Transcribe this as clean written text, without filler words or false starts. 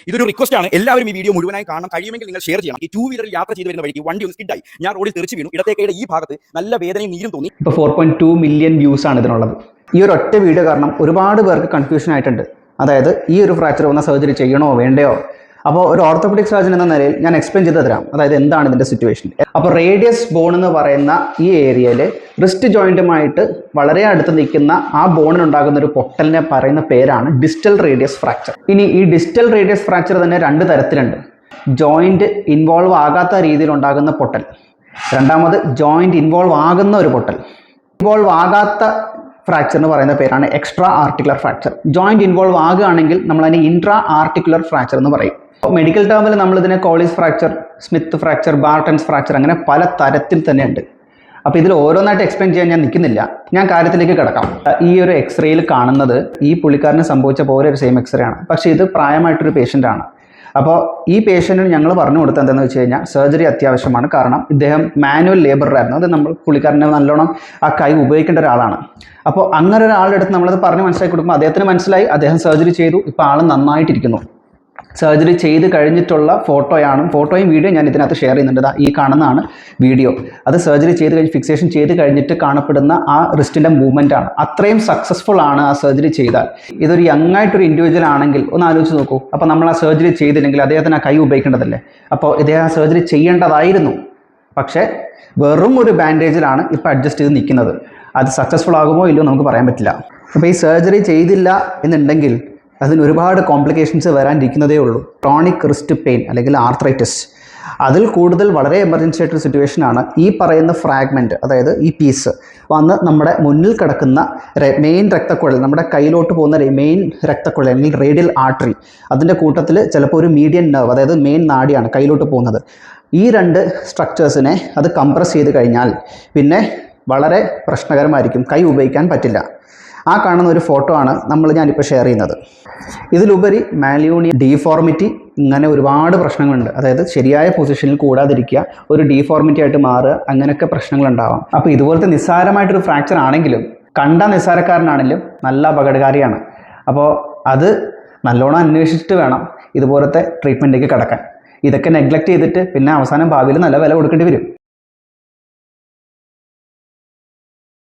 ഇതൊരു റിക്വസ്റ്റ് ആണ്. എല്ലാവരും ഈ വീഡിയോ മുഴുവനായി കാണണം. കഴിയുമെങ്കിൽ നിങ്ങൾ ഷെയർ ചെയ്യണം. ഈ 2 വീലറിൽ യാത്ര ചെയ്തു വരുന്ന വഴിക്ക് വണ്ടി ഒന്ന് സ്കിഡായി. ഞാൻ റോഡിൽ തെറിച്ച് വീണു. ഇടത്തേക്കയുടെ ഈ ഭാഗത്ത് നല്ല വേദനയും നീരും തോന്നി. ഇപ്പോൾ 4.2 മില്യൺ വ്യൂസ് ആണ് ഇതിനുള്ളത്. ഈ ഒരു ഒറ്റ വീഡിയോ കാരണം ഒരുപാട് പേർക്ക് കൺഫ്യൂഷൻ ആയിട്ടുണ്ട്. അതായത് ഈ ഒരു ഫ്രാക്ചർ വന്ന സർജറി ചെയ്യണോ വേണ്ടയോ. അപ്പോൾ ഒരു ഓർത്തോപെഡിക് സർജൻ എന്ന നിലയിൽ ഞാൻ എക്സ്പ്ലെയിൻ ചെയ്ത് തരാം. അതായത് എന്താണ് ഇതിൻ്റെ സിറ്റുവേഷൻ. അപ്പോൾ റേഡിയസ് ബോൺ എന്ന് പറയുന്ന ഈ ഏരിയയിൽ റിസ്റ്റ് ജോയിൻറ്റുമായിട്ട് വളരെ അടുത്ത് നിൽക്കുന്ന ആ ബോണിനുണ്ടാകുന്ന ഒരു പൊട്ടലിനെ പറയുന്ന പേരാണ് ഡിസ്റ്റൽ റേഡിയസ് ഫ്രാക്ചർ. ഇനി ഈ ഡിസ്റ്റൽ റേഡിയസ് ഫ്രാക്ചർ തന്നെ 2 തരത്തിലുണ്ട്. ജോയിൻറ്റ് ഇൻവോൾവ് ആകാത്ത രീതിയിൽ ഉണ്ടാകുന്ന പൊട്ടൽ, രണ്ടാമത് ജോയിൻറ്റ് ഇൻവോൾവ് ആകുന്ന ഒരു പൊട്ടൽ. ഇൻവോൾവ് ആകാത്ത ഫ്രാക്ചർ എന്ന് പറയുന്ന പേരാണ് extra articular fracture. Joint involve ആകുകയാണെങ്കിൽ നമ്മൾ അതിനെ ഇൻട്രാ ആർട്ടിക്കുലർ ഫ്രാക്ചർ എന്ന് പറയും. മെഡിക്കൽ ടേമിൽ നമ്മളിതിനെ കോളീസ് ഫ്രാക്ചർ, സ്മിത്ത് ഫ്രാക്ചർ, ബാർട്ടൻസ് ഫ്രാക്ചർ അങ്ങനെ പല തരത്തിൽ തന്നെയുണ്ട്. അപ്പോൾ ഇതിൽ ഓരോന്നായിട്ട് എക്സ്പ്ലെയിൻ ചെയ്യാൻ ഞാൻ നിൽക്കുന്നില്ല. ഞാൻ കാര്യത്തിലേക്ക് കിടക്കാം. ഈ ഒരു എക്സ്റേയിൽ കാണുന്നത് ഈ പുള്ളിക്കാരന് സംഭവിച്ച പോലെ ഒരു സെയിം എക്സ്റേ ആണ്. പക്ഷേ ഇത് പ്രായമായിട്ടൊരു പേഷ്യൻ്റാണ്. അപ്പോൾ ഈ പേഷ്യൻറ്റിന് ഞങ്ങൾ പറഞ്ഞു കൊടുത്തത് എന്താണെന്ന് വെച്ച് കഴിഞ്ഞാൽ സർജറി അത്യാവശ്യമാണ്. കാരണം ഇദ്ദേഹം മാനുവൽ ലേബറായിരുന്നു. അത് നമ്മൾ പുള്ളിക്കാരനെ നല്ലോണം ആ കൈ ഉപയോഗിക്കേണ്ട ഒരാളാണ്. അപ്പോൾ അങ്ങനെ ഒരാളുടെ അടുത്ത് നമ്മളത് പറഞ്ഞ് മനസ്സിലാക്കി കൊടുക്കുമ്പോൾ അദ്ദേഹത്തിന് മനസ്സിലായി. അദ്ദേഹം സർജറി ചെയ്തു. ഇപ്പോൾ ആൾ നന്നായിട്ടിരിക്കുന്നു. സർജറി ചെയ്ത് കഴിഞ്ഞിട്ടുള്ള ഫോട്ടോയും വീഡിയോ ഞാൻ ഇതിനകത്ത് ഷെയർ ചെയ്യുന്നുണ്ട്. ഈ കാണുന്നതാണ് വീഡിയോ. അത് സർജറി ചെയ്ത് കഴിഞ്ഞ് ഫിക്സേഷൻ ചെയ്ത് കഴിഞ്ഞിട്ട് കാണപ്പെടുന്ന ആ റിസ്റ്റിൻ്റെ മൂവ്മെൻ്റ് ആണ്. അത്രയും സക്സസ്ഫുൾ ആണ് ആ സർജറി ചെയ്താൽ. ഇതൊരു യങ് ആയിട്ടൊരു ഇൻഡിവിജ്വൽ ആണെങ്കിൽ ഒന്ന് ആലോചിച്ച് നോക്കൂ. അപ്പോൾ നമ്മൾ ആ സർജറി ചെയ്തില്ലെങ്കിൽ അദ്ദേഹത്തിന് ആ കൈ ഉപയോഗിക്കേണ്ടതല്ലേ. അപ്പോൾ ഇദ്ദേഹം ആ സർജറി ചെയ്യേണ്ടതായിരുന്നു. പക്ഷേ വെറും ഒരു ബാൻഡേജിലാണ് ഇപ്പോൾ അഡ്ജസ്റ്റ് ചെയ്ത് നിൽക്കുന്നത്. അത് സക്സസ്ഫുൾ ആകുമോ ഇല്ലയോ നമുക്ക് പറയാൻ പറ്റില്ല. അപ്പോൾ ഈ സർജറി ചെയ്തില്ല എന്നുണ്ടെങ്കിൽ അതിന് ഒരുപാട് കോംപ്ലിക്കേഷൻസ് വരാനിരിക്കുന്നതേ ഉള്ളൂ. ക്രോണിക് റിസ്റ്റ് പെയിൻ അല്ലെങ്കിൽ ആർത്രൈറ്റിസ്. അതിൽ കൂടുതൽ വളരെ എമർജൻസി ആയിട്ടൊരു സിറ്റുവേഷനാണ് ഈ പറയുന്ന ഫ്രാഗ്മെൻറ്റ്, അതായത് ഈ പീസ് വന്ന് നമ്മുടെ മുന്നിൽ കിടക്കുന്ന മെയിൻ രക്തക്കുഴൽ, നമ്മുടെ കയ്യിലോട്ട് പോകുന്ന മെയിൻ രക്തക്കുഴൽ അല്ലെങ്കിൽ റേഡിയൽ ആർട്ടറി, അതിൻ്റെ കൂട്ടത്തിൽ ചിലപ്പോൾ ഒരു മീഡിയൻ നെർവ്, അതായത് മെയിൻ നാഡിയാണ് കയ്യിലോട്ട് പോകുന്നത്. ഈ 2 സ്ട്രക്ചേഴ്സിനെ അത് കംപ്രസ് ചെയ്ത് കഴിഞ്ഞാൽ പിന്നെ വളരെ പ്രശ്നകരമായിരിക്കും. കൈ ഉപയോഗിക്കാൻ പറ്റില്ല. ആ കാണുന്ന ഒരു ഫോട്ടോ ആണ് ഞാനിപ്പോൾ ഷെയർ ചെയ്യുന്നത്. ഇതിലുപരി മാലിയോണിയ ഡീഫോർമിറ്റി, ഇങ്ങനെ ഒരുപാട് പ്രശ്നങ്ങളുണ്ട്. അതായത് ശരിയായ പൊസിഷനിൽ കൂടാതിരിക്കുക, ഒരു ഡീഫോർമിറ്റി ആയിട്ട് മാറുക, അങ്ങനെയൊക്കെ പ്രശ്നങ്ങളുണ്ടാവാം. അപ്പോൾ ഇതുപോലത്തെ നിസ്സാരമായിട്ടൊരു ഫ്രാക്ചർ ആണെങ്കിലും കണ്ട നിസ്സാരക്കാരനാണെങ്കിലും നല്ല അപകടകാരിയാണ്. അപ്പോൾ അത് നല്ലോണം അന്വേഷിച്ചിട്ട് വേണം ഇതുപോലത്തെ ട്രീറ്റ്മെൻറ്റിലേക്ക് കടക്കാൻ. ഇതൊക്കെ നെഗ്ലക്റ്റ് ചെയ്തിട്ട് പിന്നെ അവസാനം ഭാവിയിൽ നല്ല വില കൊടുക്കേണ്ടി വരും.